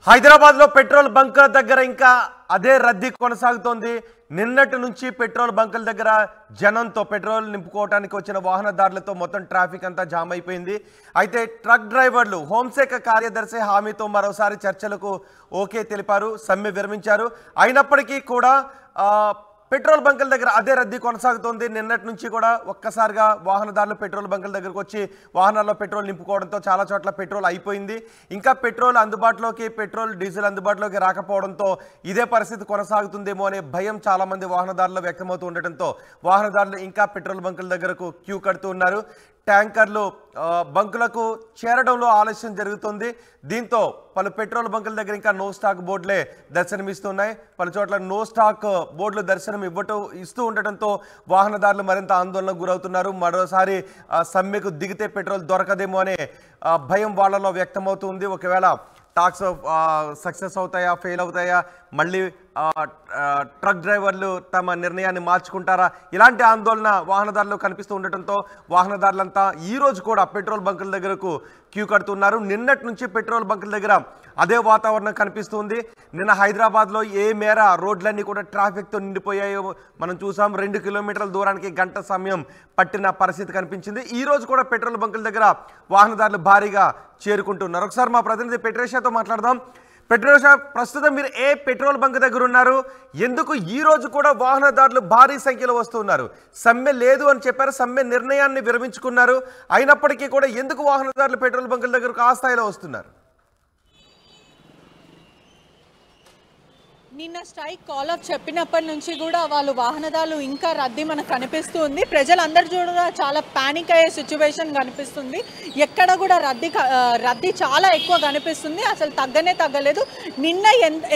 హైదరాబాద్ లో పెట్రోల్ బంకుల దగ్గర ఇంకా అదే రద్దీ కొనసాగుతోంది. నిన్నటి నుంచి పెట్రోల్ బంకుల దగ్గర జనంతో పెట్రోల్ నింపుకోవడానికి వచ్చిన వాహనదారులతో మొత్తం ట్రాఫిక్ అంతా జామ్ అయిపోయింది. అయితే ట్రక్ డ్రైవర్లు హోంశాఖ కార్యదర్శి హామీతో మరోసారి చర్చలకు ఓకే తెలిపారు, సమ్మె విరమించారు. అయినప్పటికీ కూడా పెట్రోల్ బంకుల దగ్గర అదే రద్దీ కొనసాగుతోంది. నిన్నటి నుంచి కూడా ఒక్కసారిగా వాహనదారులు పెట్రోల్ బంకుల దగ్గరకు వచ్చి వాహనాల్లో పెట్రోల్ నింపుకోవడంతో చాలా చోట్ల పెట్రోల్ అయిపోయింది. ఇంకా పెట్రోల్ అందుబాటులోకి, పెట్రోల్ డీజిల్ అందుబాటులోకి రాకపోవడంతో ఇదే పరిస్థితి కొనసాగుతుందేమో అనే భయం చాలా మంది వాహనదారులు వ్యక్తమవుతూ ఉండటంతో వాహనదారులు ఇంకా పెట్రోల్ బంకుల దగ్గరకు క్యూ కడుతూ ఉన్నారు. ట్యాంకర్లు బంకులకు చేరడంలో ఆలస్యం జరుగుతుంది. దీంతో పలు పెట్రోల్ బంకుల దగ్గర ఇంకా నో స్టాక్ బోర్డులే దర్శనమిస్తున్నాయి. పలు చోట్ల నో స్టాక్ బోర్డులు దర్శనం ఇస్తూ ఉండటంతో వాహనదారులు మరింత ఆందోళనకు గురవుతున్నారు. మరోసారి సమ్మెకు దిగితే పెట్రోల్ దొరకదేమో అనే భయం వాళ్ళలో వ్యక్తమవుతుంది. ఒకవేళ టాక్స్ సక్సెస్ అవుతాయా, ఫెయిల్ అవుతాయా, మళ్ళీ ట్రక్ డ్రైవర్లు తమ నిర్ణయాన్ని మార్చుకుంటారా, ఇలాంటి ఆందోళన వాహనదారులు కనిపిస్తూ ఉండటంతో వాహనదారులంతా ఈరోజు కూడా పెట్రోల్ బంకుల దగ్గరకు క్యూ కడుతున్నారు. నిన్నటి నుంచి పెట్రోల్ బంకుల దగ్గర అదే వాతావరణం కనిపిస్తుంది. నిన్న హైదరాబాద్లో ఏ మేర రోడ్లన్నీ కూడా ట్రాఫిక్తో నిండిపోయాయో మనం చూసాం. 2 కిలోమీటర్ల దూరానికి గంట సమయం పట్టిన పరిస్థితి కనిపించింది. ఈ రోజు కూడా పెట్రోల్ బంకుల దగ్గర వాహనదారులు భారీగా చేరుకుంటున్నారు. ఒకసారి మా ప్రతినిధి పెట్రేషాతో మాట్లాడదాం. పెట్రోషా, ప్రస్తుతం మీరు ఏ పెట్రోల్ బంక్ దగ్గర ఉన్నారు? ఎందుకు ఈ రోజు కూడా వాహనదారులు భారీ సంఖ్యలో వస్తున్నారు? సమ్మె లేదు అని చెప్పారు, సమ్మె నిర్ణయాన్ని విరమించుకున్నారు. అయినప్పటికీ కూడా ఎందుకు వాహనదారులు పెట్రోల్ బంకుల దగ్గరకు ఆ స్థాయిలో వస్తున్నారు? నిన్న స్ట్రైక్ కాల్ ఆఫ్ చెప్పినప్పటి నుంచి కూడా వాళ్ళు వాహనదారులు ఇంకా రద్దీ మనకు కనిపిస్తుంది. ప్రజలందరూ కూడా చాలా ప్యానిక్ అయ్యే సిచ్యువేషన్ కనిపిస్తుంది. ఎక్కడ కూడా రద్దీ చాలా ఎక్కువ కనిపిస్తుంది. అసలు తగ్గలేదు. నిన్న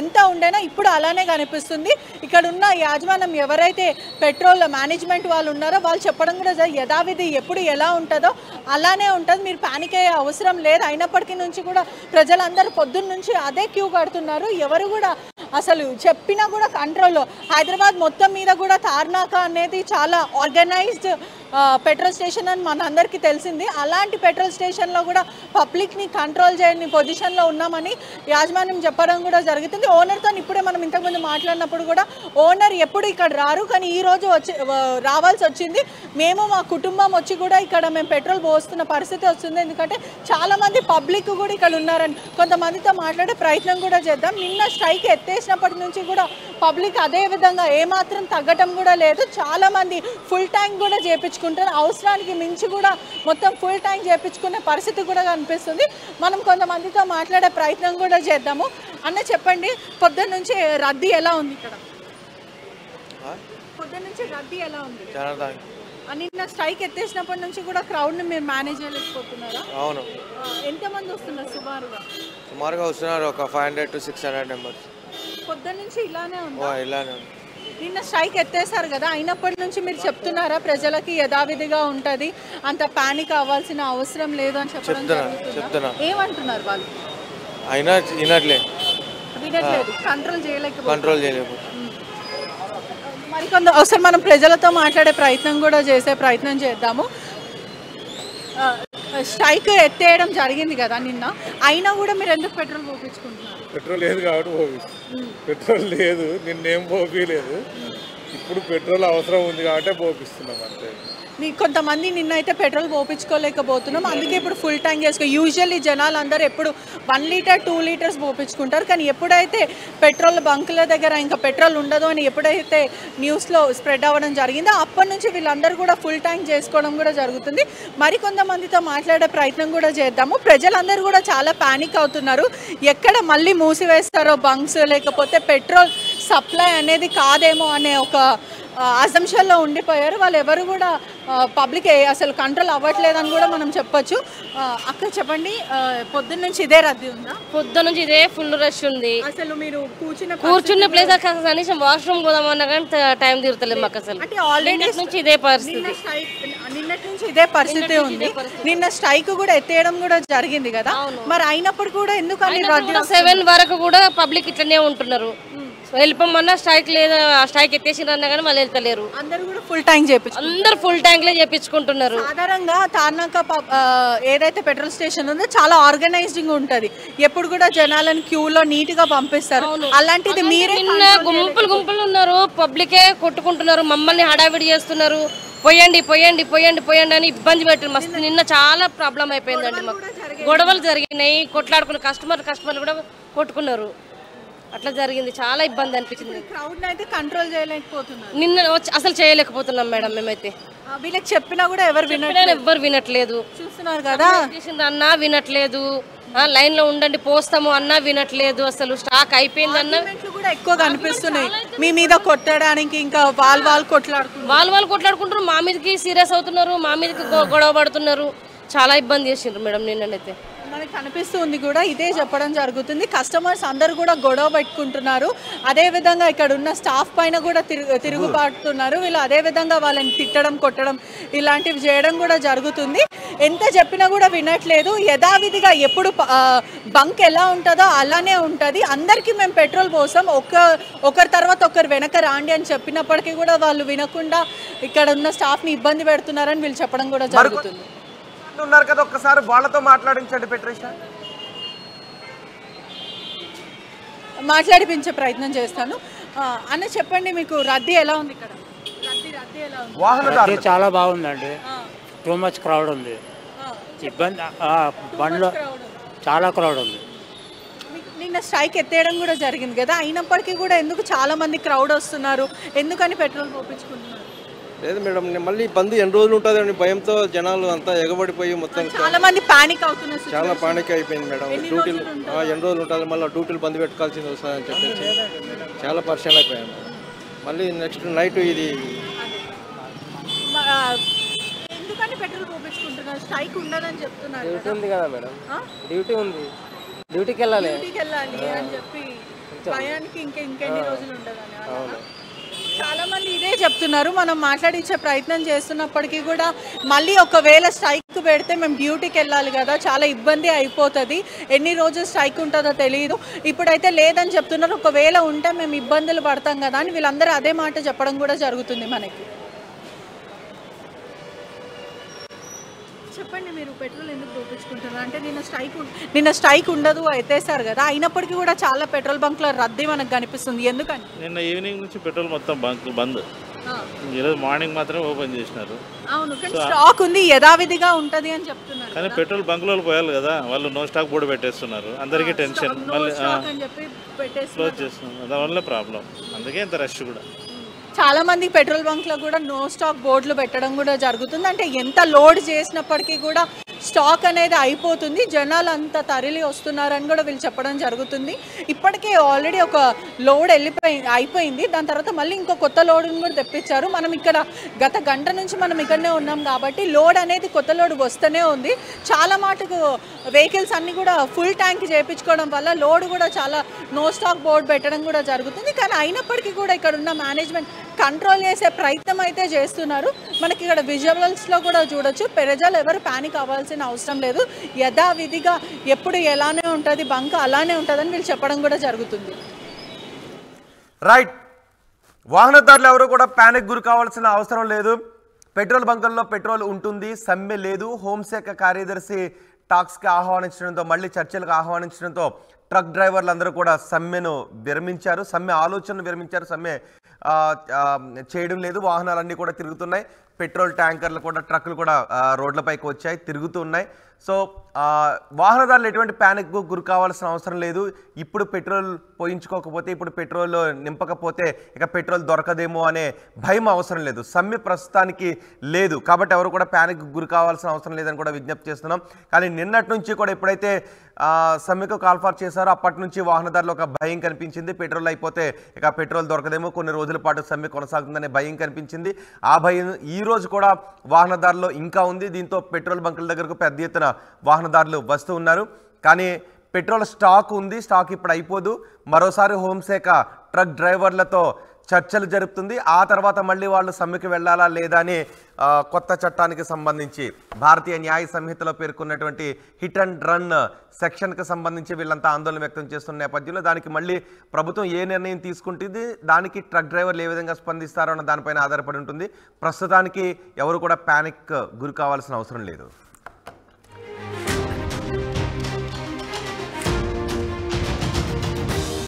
ఎంత ఉండేనా ఇప్పుడు అలానే కనిపిస్తుంది. ఇక్కడ ఉన్న యాజమాన్యం ఎవరైతే పెట్రోల్ మేనేజ్మెంట్ వాళ్ళు ఉన్నారో వాళ్ళు చెప్పడం కూడా యథావిధి ఎప్పుడు ఎలా ఉంటుందో అలానే ఉంటుంది, మీరు ప్యానిక్ అయ్యే అవసరం లేదు. అయినప్పటికీ నుంచి కూడా ప్రజలందరూ పొద్దున్న నుంచి అదే క్యూ కడుతున్నారు. ఎవరు కూడా అసలు చెప్పినా కూడా కంట్రోల్లో, హైదరాబాద్ మొత్తం మీద కూడా తార్నాకా అనేది చాలా ఆర్గనైజ్డ్ పెట్రోల్ స్టేషన్ అని మనందరికీ తెలిసింది. అలాంటి పెట్రోల్ స్టేషన్లో కూడా పబ్లిక్ని కంట్రోల్ చేయని పొజిషన్లో ఉన్నామని యాజమాన్యం చెప్పడం కూడా జరుగుతుంది. ఓనర్తో ఇప్పుడే మనం ఇంతకుముందు మాట్లాడినప్పుడు కూడా ఓనర్ ఎప్పుడు ఇక్కడ రారు, కానీ ఈరోజు రావాల్సి వచ్చింది. మేము మా కుటుంబం వచ్చి కూడా ఇక్కడ మేము పెట్రోల్ పోస్తున్న పరిస్థితి వస్తుంది. ఎందుకంటే చాలామంది పబ్లిక్ కూడా ఇక్కడ ఉన్నారని కొంతమందితో మాట్లాడే ప్రయత్నం కూడా చేద్దాం. నిన్న స్ట్రైక్ ఎత్తేసినప్పటి నుంచి కూడా పబ్లిక్ అదే విధంగా ఏమాత్రం తగ్గటం కూడా లేదు. చాలామంది ఫుల్ ట్యాంక్ కూడా చేయించుకుంటారు. అవసరానికి మించి కూడా మొత్తం ఫుల్ ట్యాంక్ చేయించుకునే పరిస్థితి కూడా కనిపిస్తుంది. మనం కొంతమందితో మాట్లాడే ప్రయత్నం కూడా చేద్దాము. అన్న చెప్పండి, పొద్దున్న నుంచి రద్దీ ఎలా ఉంది ఇక్కడ? పొద్దున్న నుంచి రద్దీ ఎలా ఉంది? నిన్న స్ట్రైక్ ఎత్తేసినప్పటి నుంచి కూడా క్రౌడ్ని మీరు మేనేజ్ చేయలేకపోతున్నారా? అవును. ఎంతమంది వస్తున్నారు సుమారుగా వస్తున్నారు? ఒక 500 to 600 మెంబర్స్. పొద్దున్న నుంచి ఇలానే ఉంది. నిన్న స్ట్రైక్ ఎత్తేసారు కదా, అయినప్పటి నుంచి మీరు చెప్తున్నారా ప్రజలకి యథావిధిగా ఉంటుంది, అంత పానిక్ అవ్వాల్సిన అవసరం లేదు అని చెప్తున్నా? ఏమంటున్నారు వాళ్ళు? అయినా వినట్లేదు, కంట్రోల్ చేయలేకపోతే మరి ఒకసారి మనం ప్రజలతో మాట్లాడే ప్రయత్నం కూడా ప్రయత్నం చేద్దాము. స్ట్రైక్ ఎత్తేయడం జరిగింది కదా నిన్న, అయినా కూడా మీరు ఎందుకు పెట్రోల్ పోపించుకుంటున్నారు? పెట్రోల్ లేదు కాబట్టి పెట్రోల్ లేదు, నిన్నేం పోపీలేదు. ఇప్పుడు పెట్రోల్ అవసరం ఉంది కాబట్టి పోపిస్తున్నాం అంతే. కొంతమంది నిన్న అయితే పెట్రోల్ పోపించుకోలేకపోతున్నాం, అందుకే ఇప్పుడు ఫుల్ ట్యాంక్ యూజువల్లీ జనాలు అందరూ ఎప్పుడు 1 లీటర్ 2 లీటర్స్ పోపించుకుంటారు. కానీ ఎప్పుడైతే పెట్రోల్ బంకుల దగ్గర ఇంకా పెట్రోల్ ఉండదు అని ఎప్పుడైతే న్యూస్లో స్ప్రెడ్ అవ్వడం జరిగిందో అప్పటి నుంచి వీళ్ళందరూ కూడా ఫుల్ ట్యాంక్ చేసుకోవడం కూడా జరుగుతుంది. మరికొంతమందితో మాట్లాడే ప్రయత్నం కూడా చేద్దాము. ప్రజలందరూ కూడా చాలా ప్యానిక్ అవుతున్నారు. ఎక్కడ మళ్ళీ మూసివేస్తారో బంక్స్, లేకపోతే పెట్రోల్ సప్లై అనేది కాదేమో అనే ఒక అజంప్షన్లో ఉండిపోయారు. వాళ్ళు ఎవరు కూడా పబ్లిక్ అసలు కంట్రోల్ అవ్వట్లేదని కూడా మనం చెప్పొచ్చు. అక్క చెప్పండి, పొద్దున్న నుంచి ఇదే రద్దీ ఉందా? పొద్దున్న నుంచి ఇదే ఫుల్ రష్ ఉంది. అసలు మీరు కూర్చున్న ప్లేస్ కనీసం వాష్రూమ్ పోదామన్నా కానీ టైం తీరుతలేదు మాకు. అసలు అంటే ఆల్రెడీ నుంచి ఇదే పరిస్థితి, నిన్నటి నుంచి ఇదే పరిస్థితి ఉంది. నిన్న స్ట్రైక్ కూడా ఎత్తేయడం కూడా జరిగింది కదా, మరి అయినప్పుడు కూడా ఎందుకని 7 వరకు కూడా పబ్లిక్ ఇట్లనే ఉంటున్నారు. వెళ్ళిపోమన్నా స్ట్రైక్ లేదా స్ట్రైక్ ఎత్తేసిండ్రు అన్నా కానీ వాళ్ళు వెళ్తలేరు. అందరూ కూడా ఫుల్ ట్యాంక్ చేపించు అందరు ఫుల్ ట్యాంక్లే చేపించుకుంటున్నారు. సాధారణంగా తార్నాక ఏదైతే పెట్రోల్ స్టేషన్ ఉందో చాలా ఆర్గనైజింగ్ ఉంటది, ఎప్పుడు కూడా జనాలను క్యూలో నీట్ గా పంపిస్తారు. అలాంటిది మీరే నిన్న గుంపులు గుంపులు ఉన్నారు, పబ్లికే కొట్టుకుంటున్నారు, మమ్మల్ని హడావిడి చేస్తున్నారు, పోయండి పోయండి పోయండి పోయండి అని ఇబ్బంది పెట్టారు మస్తు. నిన్న చాలా ప్రాబ్లం అయిపోయిందండి మాకు, గొడవలు జరిగినాయి, కొట్లాడుకున్న కస్టమర్లు కూడా కొట్టుకున్నారు, అట్లా జరిగింది. చాలా ఇబ్బంది అనిపించింది. క్రౌడ్ అయితే కంట్రోల్ చేయలేకపోతున్నారు. నిన్న అసలు చేయలేకపోతున్నాం మేడం. మేమైతే వీళ్ళకి చెప్పినా కూడా ఎవరు ఎవ్వరు వినట్లేదు. చూస్తున్నారు కదా, అన్నా వినట్లేదు, లైన్ లో ఉండండి పోస్తాము అన్నా వినట్లేదు. అసలు స్టాక్ అయిపోయింది అన్న కూడా ఎక్కువ కనిపిస్తున్నాయి. మీ మీద కొట్టడానికి ఇంకా వాళ్ళు కొట్లాడుకుంటారు, మా మీదకి సీరియస్ అవుతున్నారు, మా మీదకి గొడవ పడుతున్నారు. చాలా ఇబ్బంది చేసిండ్రు మేడం నిన్నైతే. మనకి కనిపిస్తుంది కూడా ఇదే చెప్పడం జరుగుతుంది. కస్టమర్స్ అందరు కూడా గొడవ పెట్టుకుంటున్నారు, అదే విధంగా ఇక్కడ ఉన్న స్టాఫ్ పైన కూడా తిరుగుబాటుతున్నారు. వీళ్ళు అదే విధంగా వాళ్ళని తిట్టడం కొట్టడం ఇలాంటివి చేయడం కూడా జరుగుతుంది. ఎంత చెప్పినా కూడా వినట్లేదు. యథావిధిగా ఎప్పుడు బంక్ ఎలా ఉంటుందో అలానే ఉంటుంది. అందరికీ మేము పెట్రోల్ పోసాం, ఒకరి తర్వాత ఒకరు వెనక రాండి అని చెప్పినప్పటికీ కూడా వాళ్ళు వినకుండా ఇక్కడ ఉన్న స్టాఫ్ని ఇబ్బంది పెడుతున్నారని వీళ్ళు చెప్పడం కూడా జరుగుతుంది. ఉన్నారు కదా, ఒక్కసారి వాళ్ళతో మాట్లాడించండి. పెట్రేషా మాట్లాడిపించే ప్రయత్నం చేస్తాను. అన్న చెప్పండి, మీకు రద్దీ ఎలా ఉంది ఇక్కడ? రద్దీ ఎలా ఉంది? వాహనదారులు చాలా బాగుందండి. టూ మచ్ క్రౌడ్ ఉంది, ఇబ్బంది. బండ్లో చాలా క్రౌడ్ ఉంది. నిన్న స్ట్రైక్ ఎత్తేయడం కూడా జరిగింది కదా, అయినప్పటికీ కూడా ఎందుకు చాలా మంది క్రౌడ్ వస్తున్నారు? ఎందుకని పెట్రోల్ పోపించుకుంటున్నారు? లేదు మేడం, మళ్ళీ బంద్ ఎన్ని రోజులు ఉంటుంది భయంతో జనాలు అంతా ఎగబడిపోయి మొత్తం చాలా మంది పానిక్ అవుతున్నారు. చాలా పానిక్ అయిపోయింది మేడం. డ్యూటీలు ఎన్ని రోజులు ఉంటుంది, మళ్ళీ డ్యూటీలు బంద్ పెట్టుకోవాల్సింది వస్తుందని చెప్పేసి చాలా పరిచయం అయిపోయాం. మళ్ళీ నెక్స్ట్ నైట్ ఇది ఎందుకని పెట్రోల్ పోపించుకుంటున్నారు? స్ట్రైక్ ఉండదని చెప్తున్నారు. డ్యూటీ ఉంది కదా మేడం, డ్యూటీ ఉంది, డ్యూటీకి వెళ్ళాలి అని చెప్పి భయానికి ఇంకెన్ని రోజులు ఉండదని చాలా మంది ఇదే చెప్తున్నారు. మనం మాట్లాడించే ప్రయత్నం చేస్తున్నప్పటికీ కూడా మళ్ళీ ఒకవేళ స్ట్రైక్ పెడితే మేము డ్యూటీకి వెళ్ళాలి కదా, చాలా ఇబ్బంది అయిపోతుంది, ఎన్ని రోజులు స్ట్రైక్ ఉంటుందో తెలియదు. ఇప్పుడైతే లేదని చెప్తున్నారు, ఒకవేళ ఉంటే మేము ఇబ్బందులు పడతాం కదా అని వీళ్ళందరూ అదే మాట చెప్పడం కూడా జరుగుతుంది. మనకి చెప్పండి, మీరు పెట్రోల్ ఎందుకు పోపించుకుంటున్నారు? అంటే నిన్న స్ట్రైక్ ఉండదు ఎత్తేసారు కదా, అయినప్పటికీ కూడా చాలా పెట్రోల్ బంక్ల రద్దీ మనకు కనిపిస్తుంది. ఎందుకని? నిన్న ఈవినింగ్ నుంచి పెట్రోల్ మొత్తం బంద్, ఈరోజు మార్నింగ్ మాత్రమే ఓపెన్ చేసినారు. అవును, కానీ స్టాక్ ఉంది, యథావిధిగా ఉంటది అని చెప్తున్నారు. కానీ పెట్రోల్ బంక్లో పోయాలి కదా, వాళ్ళు నో స్టాక్ బోర్డు పెట్టేస్తున్నారు, అందరికీ టెన్షన్, మళ్ళీ క్లోజ్ చేస్తున్నారు, దానివల్ల ప్రాబ్లం, అందుకే ఇంత రష్ కూడా. చాలా మంది పెట్రోల్ బంక్లో కూడా నో స్టాక్ బోర్డులు పెట్టడం కూడా జరుగుతుంది. అంటే ఎంత లోడ్ చేసినప్పటికీ కూడా స్టాక్ అనేది అయిపోతుంది, జనాలు అంత తరలి వస్తున్నారని కూడా వీళ్ళు చెప్పడం జరుగుతుంది. ఇప్పటికే ఆల్రెడీ ఒక లోడ్ అయిపోయింది, దాని తర్వాత మళ్ళీ ఇంకో కొత్త లోడ్ని కూడా తెప్పించారు. మనం ఇక్కడ గత గంట నుంచి మనం ఇక్కడనే ఉన్నాం కాబట్టి లోడ్ అనేది కొత్త లోడ్ వస్తూనే ఉంది. చాలా మటుకు వెహికల్స్ అన్నీ కూడా ఫుల్ ట్యాంక్ చేయించుకోవడం వల్ల లోడ్ కూడా చాలా నో స్టాక్ బోర్డు పెట్టడం కూడా జరుగుతుంది. కానీ అయినప్పటికీ కూడా ఇక్కడ ఉన్న మేనేజ్మెంట్ కంట్రోల్ చేసే ప్రయత్నం అయితే చేస్తున్నారు. మనకి ఇక్కడ విజువల్స్లో కూడా చూడొచ్చు, ప్రజలు ఎవరు ప్యానిక్ అవ్వాల్సిన అవసరం లేదు, యథావిధిగా ఎప్పుడు ఎలానే ఉంటుంది బంక్ అలానే ఉంటుందని వీళ్ళు చెప్పడం కూడా జరుగుతుంది. రైట్, వాహనదారులు ఎవరు కూడా ప్యానిక్ గురి కావాల్సిన అవసరం లేదు. పెట్రోల్ బంకుల్లో పెట్రోల్ ఉంటుంది, సమ్మె లేదు. హోంశాఖ కార్యదర్శి టాక్స్కి ఆహ్వానించడంతో, మళ్ళీ చర్చలకు ఆహ్వానించడంతో ట్రక్ డ్రైవర్లు అందరూ కూడా సమ్మెను విరమించారు, సమ్మె ఆలోచనను విరమించారు. సమ్మె చేయడం లేదు, వాహనాలన్నీ కూడా తిరుగుతున్నాయి, పెట్రోల్ ట్యాంకర్లు కూడా ట్రక్కులు కూడా రోడ్లపైకి వచ్చాయి, తిరుగుతున్నాయి. సో వాహనదారులు ఎటువంటి ప్యానిక్కు గురి కావాల్సిన అవసరం లేదు. ఇప్పుడు పెట్రోల్ పోయించుకోకపోతే, ఇప్పుడు పెట్రోల్ నింపకపోతే ఇక పెట్రోల్ దొరకదేమో అనే భయం అవసరం లేదు. సమ్మె ప్రస్తుతానికి లేదు కాబట్టి ఎవరు కూడా ప్యానిక్ గురి కావాల్సిన అవసరం లేదని కూడా విజ్ఞప్తి చేస్తున్నాం. కానీ నిన్నటి నుంచి కూడా ఎప్పుడైతే సమ్మెకు కాల్ఫార్ చేశారో అప్పటి నుంచి వాహనదారులు ఒక భయం కనిపించింది. పెట్రోల్ అయిపోతే ఇక పెట్రోల్ దొరకదేమో, కొన్ని రోజుల పాటు సమ్మె కొనసాగుతుందనే భయం కనిపించింది. ఆ భయం ఈ రోజు కూడా వాహనదారులు ఇంకా ఉంది. దీంతో పెట్రోల్ బంకుల దగ్గరకు పెద్ద ఎత్తున వాహనదారులు వస్తూ ఉన్నారు. కానీ పెట్రోల్ స్టాక్ ఉంది, స్టాక్ ఇప్పుడు అయిపోదు. మరోసారి హోంశాఖ ట్రక్ డ్రైవర్లతో చర్చలు జరుపుతుంది. ఆ తర్వాత మళ్ళీ వాళ్ళు సమ్మెకి వెళ్ళాలా లేదా అని కొత్త చట్టానికి సంబంధించి భారతీయ న్యాయ సంహితలో పేర్కొన్నటువంటి హిట్ అండ్ రన్ సెక్షన్కి సంబంధించి వీళ్ళంతా ఆందోళన వ్యక్తం చేస్తున్న నేపథ్యంలో దానికి మళ్ళీ ప్రభుత్వం ఏ నిర్ణయం తీసుకుంటుంది, దానికి ట్రక్ డ్రైవర్లు ఏ విధంగా స్పందిస్తారో అన్న దానిపైన ఆధారపడి ఉంటుంది. ప్రస్తుతానికి ఎవరు కూడా ప్యానిక్ గురి కావాల్సిన అవసరం లేదు.